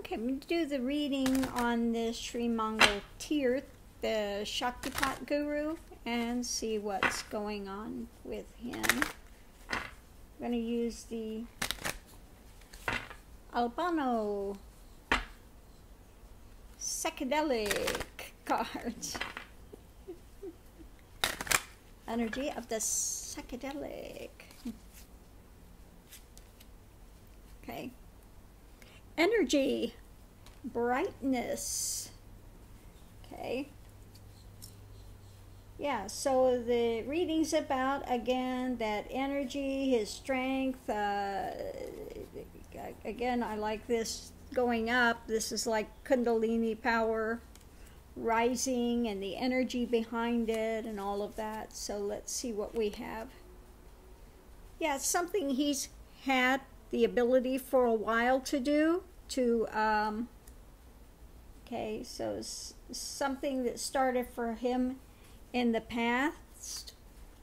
Okay, I'm going to do the reading on the Shri Mangal Tirth, the Shakitpat guru, and see what's going on with him. I'm going to use the Albano psychedelic cards. Energy of the psychedelic. Okay. Energy, brightness. Okay. Yeah, so the reading's about, again, that energy, his strength. Again, I like this going up. This is like Kundalini power rising and the energy behind it and all of that. So let's see what we have. Yeah, it's something he's had the ability for a while to do. Okay, so it's something that started for him in the past.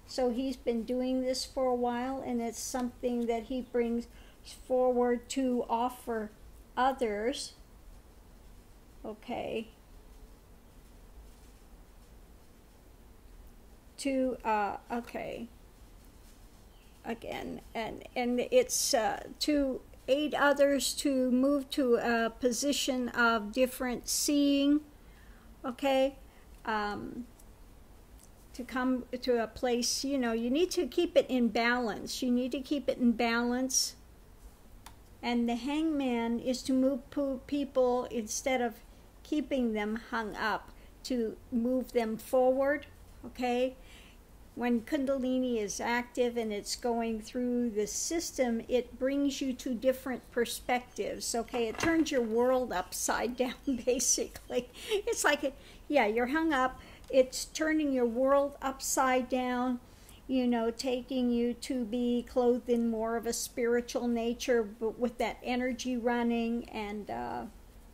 So he's been doing this for a while, and it's something that he brings forward to offer others. Okay. Okay. Again, and it's to aid others to move to a position of different seeing, okay, to come to a place, you know, you need to keep it in balance. You need to keep it in balance. And the hangman is to move people, instead of keeping them hung up, to move them forward, okay? When Kundalini is active and it's going through the system, it brings you to different perspectives, okay? It turns your world upside down, basically. It's like, yeah, you're hung up. It's turning your world upside down, you know, taking you to be clothed in more of a spiritual nature, but with that energy running, and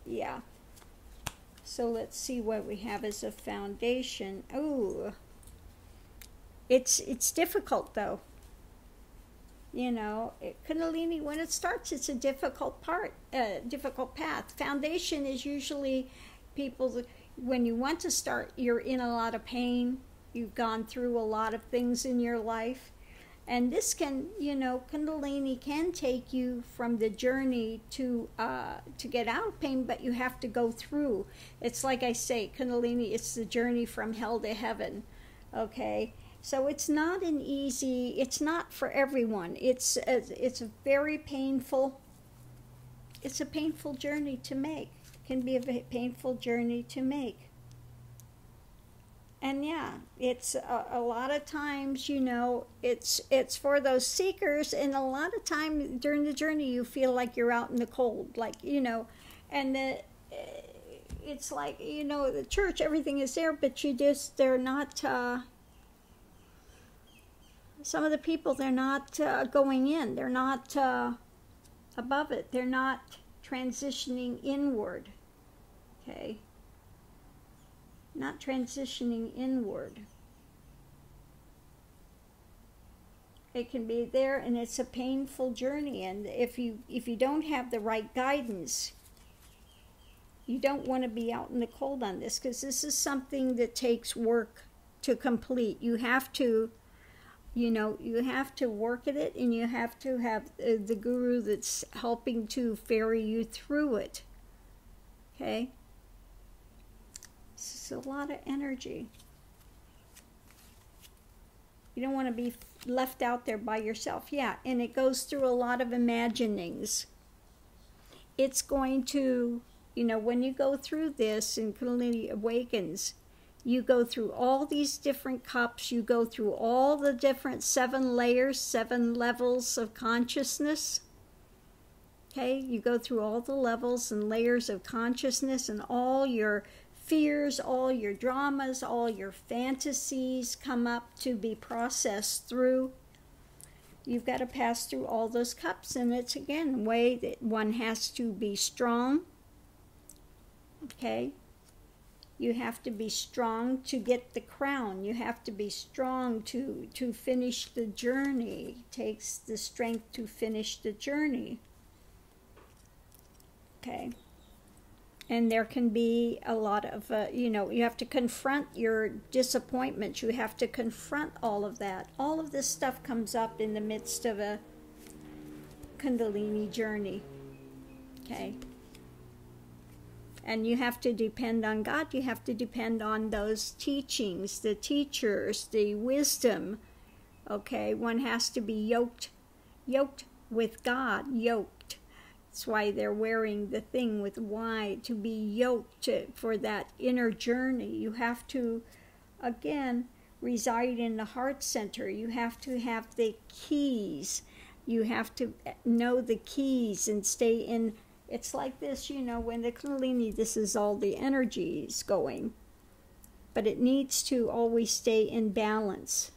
yeah. So let's see what we have as a foundation. Oh, it's difficult, though. You know, Kundalini, when it starts, it's a difficult difficult path. Foundation is usually people, when you want to start, you're in a lot of pain. You've gone through a lot of things in your life. And this can, you know, Kundalini can take you from the journey to get out of pain, but you have to go through. It's like I say, Kundalini, it's the journey from hell to heaven, okay? So it's not an easy, it's not for everyone. It's a very painful, it's a painful journey to make. It can be a painful journey to make. And yeah, it's a lot of times, you know, it's for those seekers, and a lot of time during the journey you feel like you're out in the cold, like, you know, and it's like, you know, the church, everything is there, but they're not, some of the people, they're not going in, they're not above it, they're not transitioning inward, okay? Not transitioning inward. It can be there, and it's a painful journey, and if you don't have the right guidance, you don't want to be out in the cold on this, because this is something that takes work to complete. You have to, you know, you have to work at it, and you have to have the guru that's helping to ferry you through it, okay? It's a lot of energy. You don't want to be left out there by yourself. Yeah, and it goes through a lot of imaginings. It's going to, you know, when you go through this and Kundalini awakens, you go through all these different cups. You go through all the different 7 layers, 7 levels of consciousness. Okay, you go through all the levels and layers of consciousness, and all your fears, all your dramas, all your fantasies come up to be processed through. You've got to pass through all those cups, and it's, again, a way that one has to be strong. Okay? You have to be strong to get the crown. You have to be strong to finish the journey. It takes the strength to finish the journey. Okay? And there can be a lot of, you have to confront your disappointments. You have to confront all of that. All of this stuff comes up in the midst of a Kundalini journey. Okay? And you have to depend on God. You have to depend on those teachings, the teachers, the wisdom. Okay? One has to be yoked with God, yoked. That's why they're wearing the thing with Y, to be yoked for that inner journey. You have to, again, reside in the heart center. You have to have the keys. You have to know the keys and stay in. It's like this, when the Kundalini, this is all the energies going. But it needs to always stay in balance.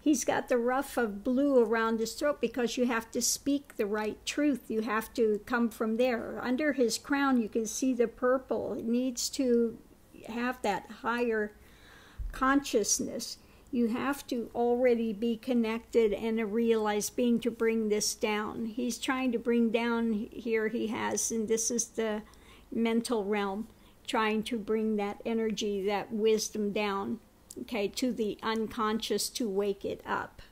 He's got the ruff of blue around his throat because you have to speak the right truth. You have to come from there. Under his crown, you can see the purple. It needs to have that higher consciousness. You have to already be connected and a realized being to bring this down. He's trying to bring down here, and this is the mental realm, trying to bring that energy, that wisdom down. Okay, to the unconscious to wake it up.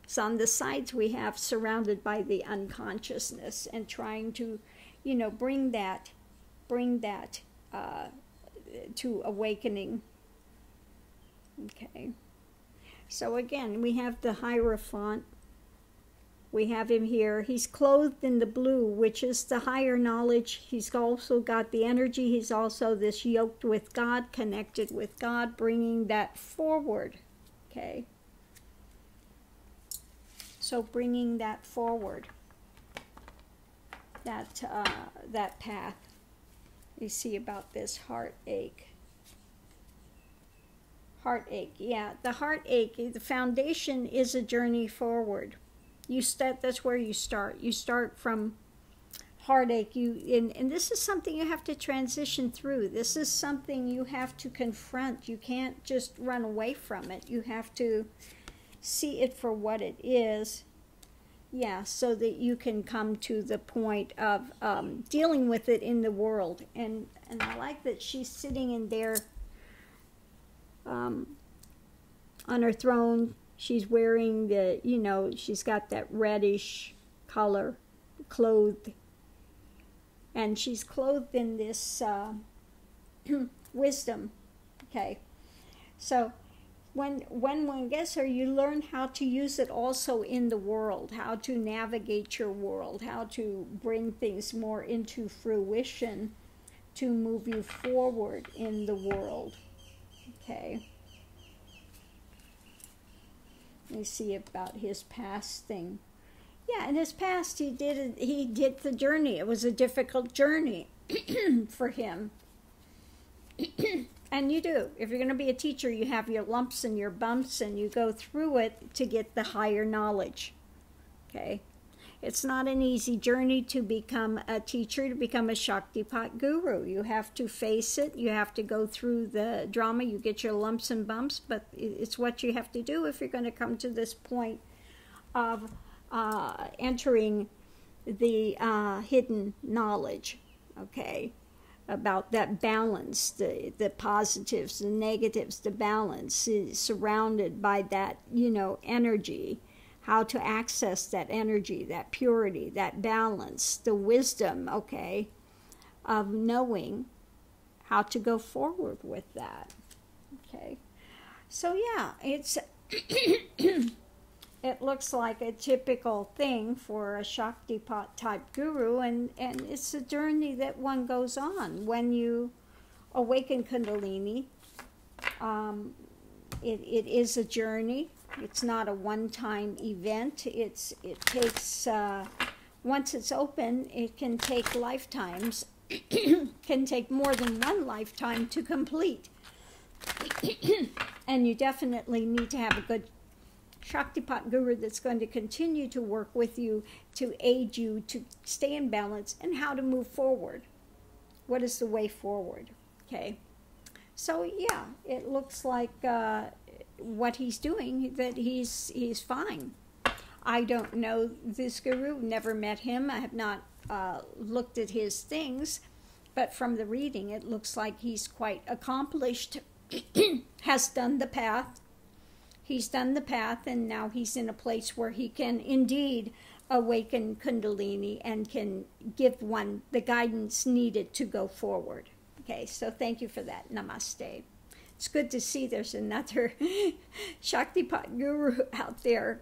So on the sides we have surrounded by the unconsciousness and trying to, bring that to awakening. Okay. So again, we have the Hierophant. We have him here. He's clothed in the blue, which is the higher knowledge. He's also got the energy. He's also this yoked with God, connected with God, bringing that forward. Okay. So bringing that forward, that path. You see about this heartache. Heartache, yeah. The heartache, the foundation is a journey forward. That's where you start. You start from heartache. And this is something you have to transition through. This is something you have to confront. You can't just run away from it. You have to see it for what it is. Yeah, so that you can come to the point of dealing with it in the world. And I like that she's sitting in there on her throne. She's wearing she's got that reddish color, clothed. And she's clothed in this wisdom. Okay. So when one gets her, you learn how to use it also in the world, how to navigate your world, how to bring things more into fruition to move you forward in the world. Okay. We see about his past thing. Yeah, in his past he did the journey. It was a difficult journey for him. And you do. If you're going to be a teacher, you have your lumps and your bumps, and you go through it to get the higher knowledge. Okay? It's not an easy journey to become a teacher, to become a Shakitpat guru. You have to face it. You have to go through the drama. You get your lumps and bumps, but it's what you have to do if you're going to come to this point of entering the hidden knowledge, okay, about that balance, the positives, the negatives, the balance is surrounded by that, energy. How to access that energy, that purity, that balance, the wisdom, okay, of knowing how to go forward with that, okay. So yeah, it's it looks like a typical thing for a Shaktipat type guru, and it's a journey that one goes on when you awaken Kundalini. It is a journey. It's not a one-time event. It takes, once it's open, it can take lifetimes, can take more than one lifetime to complete. And you definitely need to have a good Shaktipat guru that's going to continue to work with you, to aid you to stay in balance, and how to move forward. What is the way forward? Okay. So yeah, it looks like what he's doing, that he's fine. I don't know this guru, never met him. I have not looked at his things, but from the reading, it looks like he's quite accomplished, has done the path. He's done the path, and now he's in a place where he can indeed awaken Kundalini and can give one the guidance needed to go forward. Okay, so thank you for that. Namaste. It's good to see there's another Shakitpat guru out there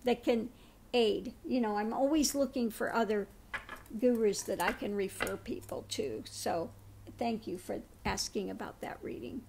that can aid. You know, I'm always looking for other gurus that I can refer people to. So thank you for asking about that reading.